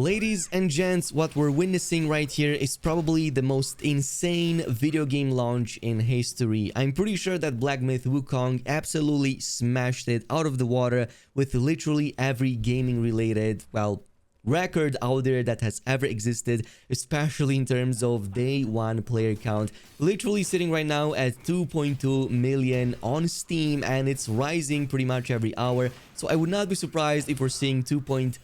Ladies and gents, what we're witnessing right here is probably the most insane video game launch in history. I'm pretty sure that Black Myth Wukong absolutely smashed it out of the water with literally every gaming related, well, record out there that has ever existed, especially in terms of day one player count. Literally sitting right now at 2.2 million on Steam, and it's rising pretty much every hour. So I would not be surprised if we're seeing 2.5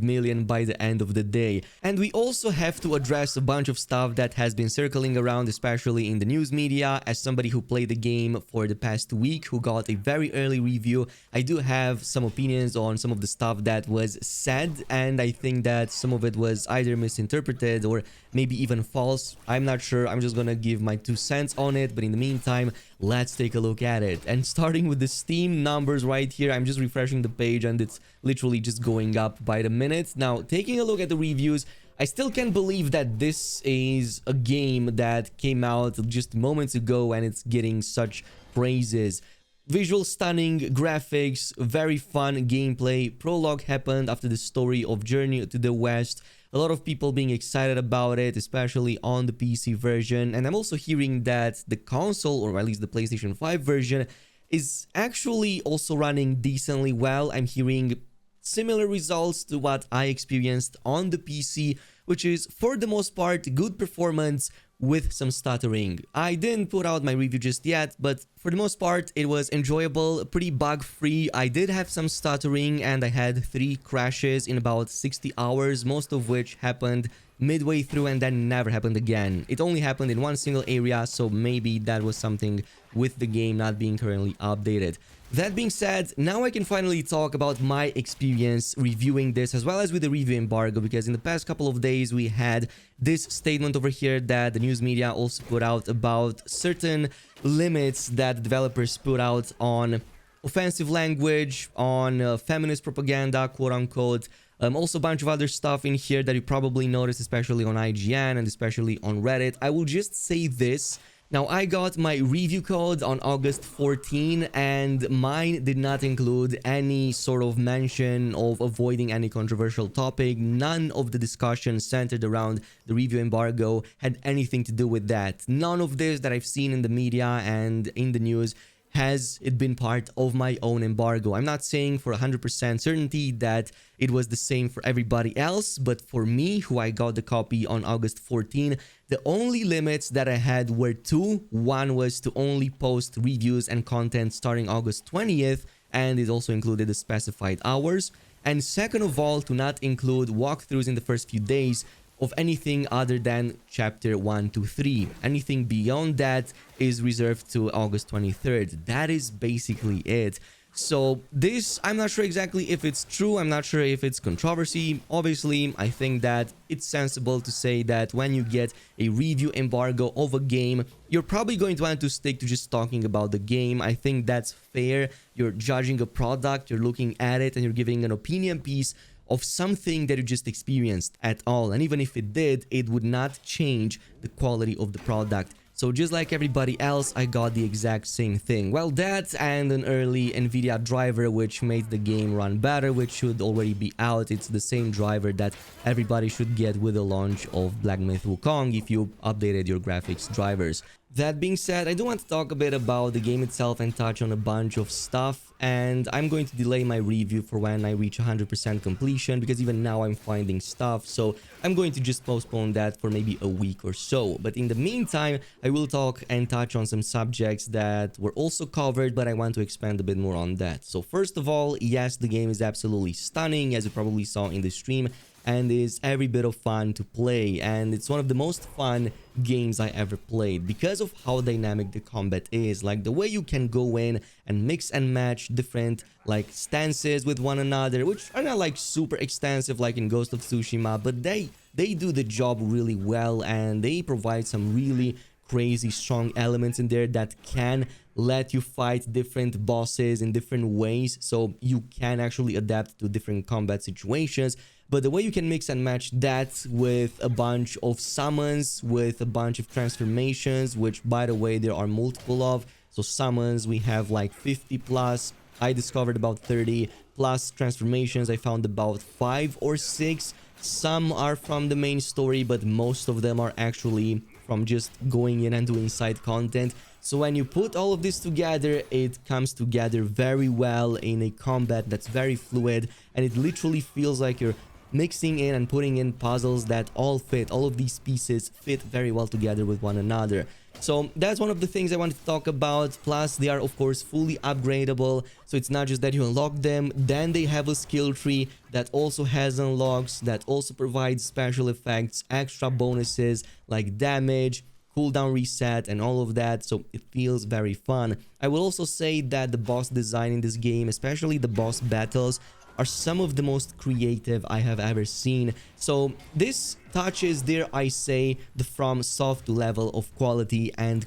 million by the end of the day. And we also have to address a bunch of stuff that has been circling around, especially in the news media. As somebody who played the game for the past week, who got a very early review, I do have some opinions on some of the stuff that was said, and I think that some of it was either misinterpreted or maybe even false. I'm not sure. I'm just gonna give my 2 cents on it, but in the meantime, let's take a look at it. And starting with the Steam numbers right here, I'm just refreshing the page and it's literally just going up by the minute. Now, taking a look at the reviews, I still can't believe that this is a game that came out just moments ago and it's getting such praises. Visual stunning, graphics, very fun gameplay. Prologue happened after the story of Journey to the West. A lot of people being excited about it, especially on the PC version. And I'm also hearing that the console, or at least the PlayStation 5 version, is actually also running decently well. I'm hearing similar results to what I experienced on the PC, which is, for the most part, good performance with some stuttering. I didn't put out my review just yet, but for the most part, it was enjoyable, pretty bug-free. I did have some stuttering, and I had 3 crashes in about 60 hours, most of which happened midway through and then never happened again. It only happened in one single area, so maybe that was something with the game not being currently updated. That being said, now I can finally talk about my experience reviewing this, as well as with the review embargo, because in the past couple of days we had this statement over here that the news media also put out about certain limits that the developers put out on offensive language, on feminist propaganda, quote-unquote. Also a bunch of other stuff in here that you probably noticed, especially on IGN and especially on Reddit. I will just say this. Now, I got my review code on August 14, and mine did not include any sort of mention of avoiding any controversial topic. None of the discussion centered around the review embargo had anything to do with that. None of this that I've seen in the media and in the news has it been part of my own embargo. I'm not saying for 100% certainty that it was the same for everybody else, but for me, who I got the copy on August 14, the only limits that I had were 2. One was to only post reviews and content starting August 20th, and it also included the specified hours. And second of all, to not include walkthroughs in the first few days of anything other than chapter 1 to 3. Anything beyond that is reserved to August 23rd. That is basically it. So this, I'm not sure exactly if it's true, I'm not sure if it's controversy. Obviously, I think that it's sensible to say that when you get a review embargo of a game, you're probably going to want to stick to just talking about the game. I think that's fair. You're judging a product, you're looking at it, and you're giving an opinion piece of something that you just experienced at all. And even if it did, it would not change the quality of the product. So just like everybody else, I got the exact same thing. Well, that and an early NVIDIA driver which made the game run better, which should already be out. It's the same driver that everybody should get with the launch of Black Myth Wukong if you updated your graphics drivers. That being said, I do want to talk a bit about the game itself and touch on a bunch of stuff, and I'm going to delay my review for when I reach 100% completion, because even now I'm finding stuff, so I'm going to just postpone that for maybe a week or so. But in the meantime, I will talk and touch on some subjects that were also covered, but I want to expand a bit more on that. So first of all, yes, the game is absolutely stunning, as you probably saw in the stream, and is every bit of fun to play, and it's one of the most fun games I ever played because of how dynamic the combat is. Like the way you can go in and mix and match different like stances with one another, which are not like super extensive like in Ghost of Tsushima, but they do the job really well, and they provide some really crazy strong elements in there that can let you fight different bosses in different ways, so you can actually adapt to different combat situations. But the way you can mix and match that with a bunch of summons, with a bunch of transformations, which by the way there are multiple of. So summons, we have like 50 plus, I discovered about 30, plus transformations I found about 5 or 6. Some are from the main story, but most of them are actually from just going in and doing side content. So when you put all of this together, it comes together very well in a combat that's very fluid, and it literally feels like you're mixing in and putting in puzzles that all fit. All of these pieces fit very well together with one another. So that's one of the things I wanted to talk about. Plus, they are of course fully upgradable. So it's not just that you unlock them, then they have a skill tree that also has unlocks, that also provides special effects, extra bonuses like damage, cooldown reset, and all of that. So it feels very fun. I will also say that the boss design in this game, especially the boss battles, are some of the most creative I have ever seen. So this touches, dare I say, the From Soft level of quality and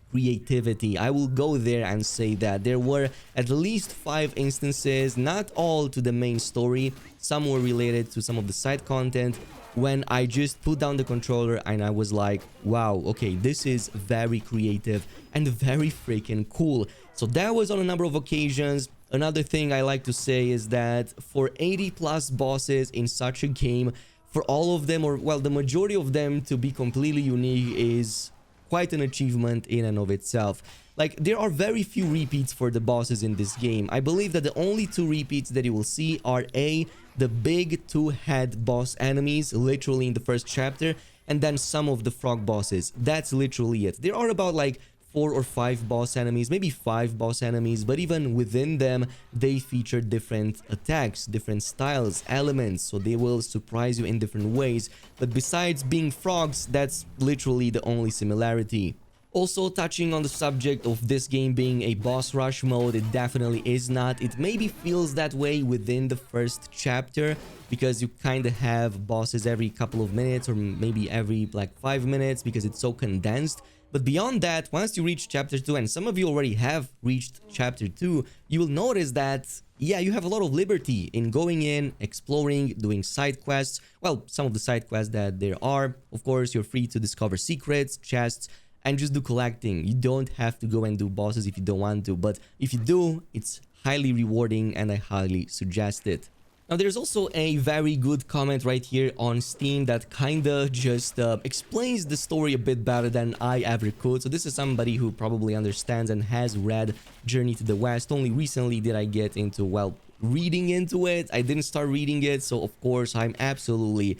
creativity. I will go there and say that there were at least 5 instances, not all to the main story, some were related to some of the side content, when I just put down the controller and I was like, wow, okay, this is very creative and very freaking cool. So that was on a number of occasions. Another thing I like to say is that for 80 plus bosses in such a game, for all of them, or well, the majority of them to be completely unique is quite an achievement in and of itself. Like, there are very few repeats for the bosses in this game. I believe that the only 2 repeats that you will see are the big 2-head boss enemies, literally in the first chapter, and then some of the frog bosses. That's literally it. There are about like 4 or 5 boss enemies, maybe 5 boss enemies, but even within them, they feature different attacks, different styles, elements, so they will surprise you in different ways. But besides being frogs, that's literally the only similarity. Also, touching on the subject of this game being a boss rush mode, it definitely is not. It maybe feels that way within the first chapter, because you kind of have bosses every couple of minutes, or maybe every like 5 minutes, because it's so condensed. But beyond that, once you reach chapter 2, and some of you already have reached chapter 2, you will notice that, yeah, you have a lot of liberty in going in, exploring, doing side quests. Well, some of the side quests that there are, of course, you're free to discover secrets, chests, and just do collecting. You don't have to go and do bosses if you don't want to, but if you do, it's highly rewarding and I highly suggest it. Now, there's also a very good comment right here on Steam that kinda just explains the story a bit better than I ever could. So this is somebody who probably understands and has read Journey to the West. Only recently did I get into, well, reading into it. I didn't start reading it, so of course I'm absolutely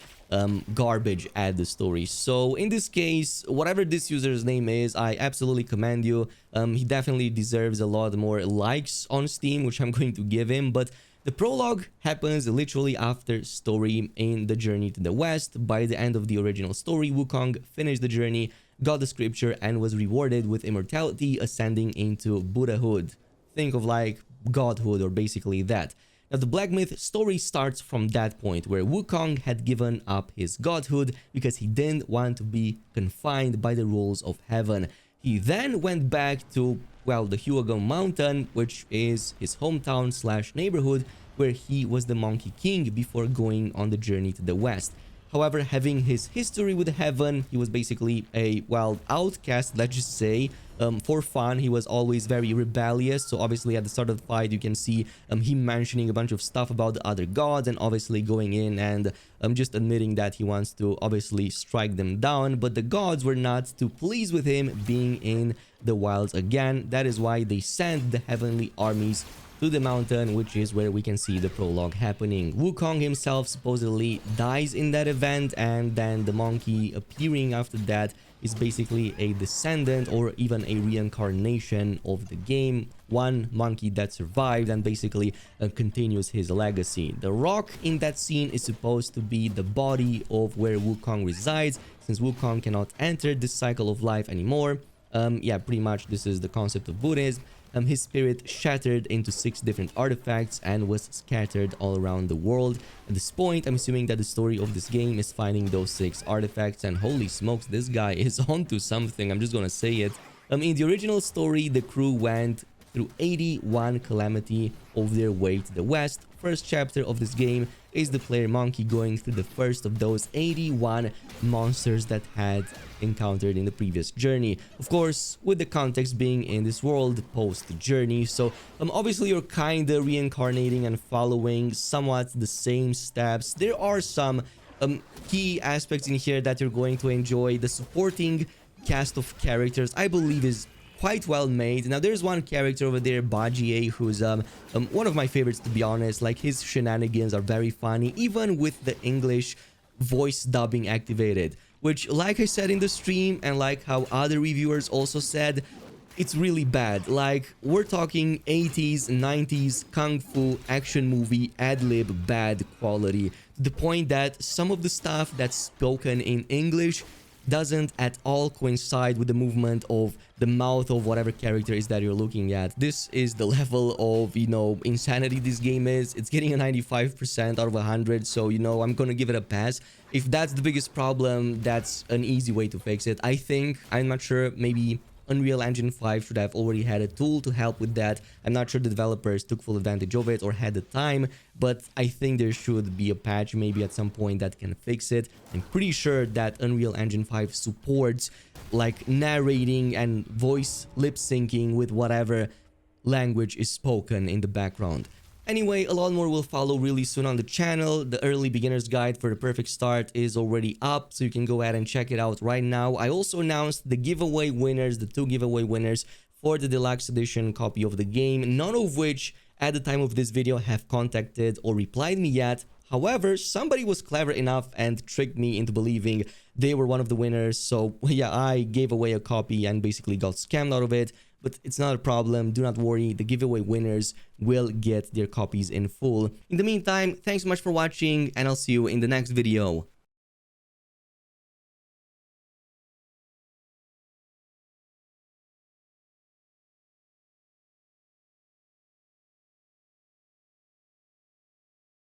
garbage at the story. So in this case, whatever this user's name is, I absolutely commend you. He definitely deserves a lot more likes on Steam, which I'm going to give him. But the prologue happens literally after story in the Journey to the West. By the end of the original story, Wukong finished the journey, got the scripture, and was rewarded with immortality, ascending into Buddhahood. Think of like godhood, or basically that. Now, the Black Myth story starts from that point, where Wukong had given up his godhood because he didn't want to be confined by the rules of heaven. He then went back to, well, the Huagong Mountain, which is his hometown slash neighborhood, where he was the Monkey King before going on the journey to the West. However, having his history with heaven, he was basically a, well, outcast, let's just say. For fun, he was always very rebellious. So obviously at the start of the fight, you can see him mentioning a bunch of stuff about the other gods, and obviously going in and just admitting that he wants to obviously strike them down. But the gods were not too pleased with him being in the wilds again. That is why they sent the heavenly armies to the mountain, which is where we can see the prologue happening. Wukong himself supposedly dies in that event, and then the monkey appearing after that is basically a descendant or even a reincarnation of the game. One monkey that survived and basically continues his legacy. The rock in that scene is supposed to be the body of where Wukong resides, since Wukong cannot enter this cycle of life anymore. Yeah, pretty much this is the concept of Buddhism. His spirit shattered into 6 different artifacts and was scattered all around the world. At this point, I'm assuming that the story of this game is finding those 6 artifacts, and holy smokes, this guy is onto something, I'm just gonna say it. In the original story, the crew went through 81 calamity of their way to the west. First chapter of this game is the player monkey going through the first of those 81 monsters that had encountered in the previous journey. Of course, with the context being in this world post-journey. So obviously you're kind of reincarnating and following somewhat the same steps. There are some key aspects in here that you're going to enjoy. The supporting cast of characters, I believe, is quite well made. Now there's one character over there, Bajie, who's one of my favorites, to be honest. Like, his shenanigans are very funny, even with the English voice dubbing activated, which, like I said in the stream and like how other reviewers also said, it's really bad. Like, we're talking 80s 90s kung fu action movie ad-lib bad quality, to the point that some of the stuff that's spoken in English doesn't at all coincide with the movement of the mouth of whatever character is that you're looking at. This is the level of, you know, insanity this game is. It's getting a 95% out of 100, so, you know, I'm gonna give it a pass. If that's the biggest problem, that's an easy way to fix it. I think, I'm not sure, maybe Unreal Engine 5 should have already had a tool to help with that. I'm not sure the developers took full advantage of it or had the time, but I think there should be a patch maybe at some point that can fix it. I'm pretty sure that Unreal Engine 5 supports like narrating and voice lip syncing with whatever language is spoken in the background. Anyway, a lot more will follow really soon on the channel. The early beginner's guide for the perfect start is already up, so you can go ahead and check it out right now. I also announced the giveaway winners, the 2 giveaway winners for the deluxe edition copy of the game, none of which at the time of this video have contacted or replied me yet. However, somebody was clever enough and tricked me into believing they were one of the winners. So yeah, I gave away a copy and basically got scammed out of it. But it's not a problem, do not worry, the giveaway winners will get their copies in full. In the meantime, thanks so much for watching, and I'll see you in the next video.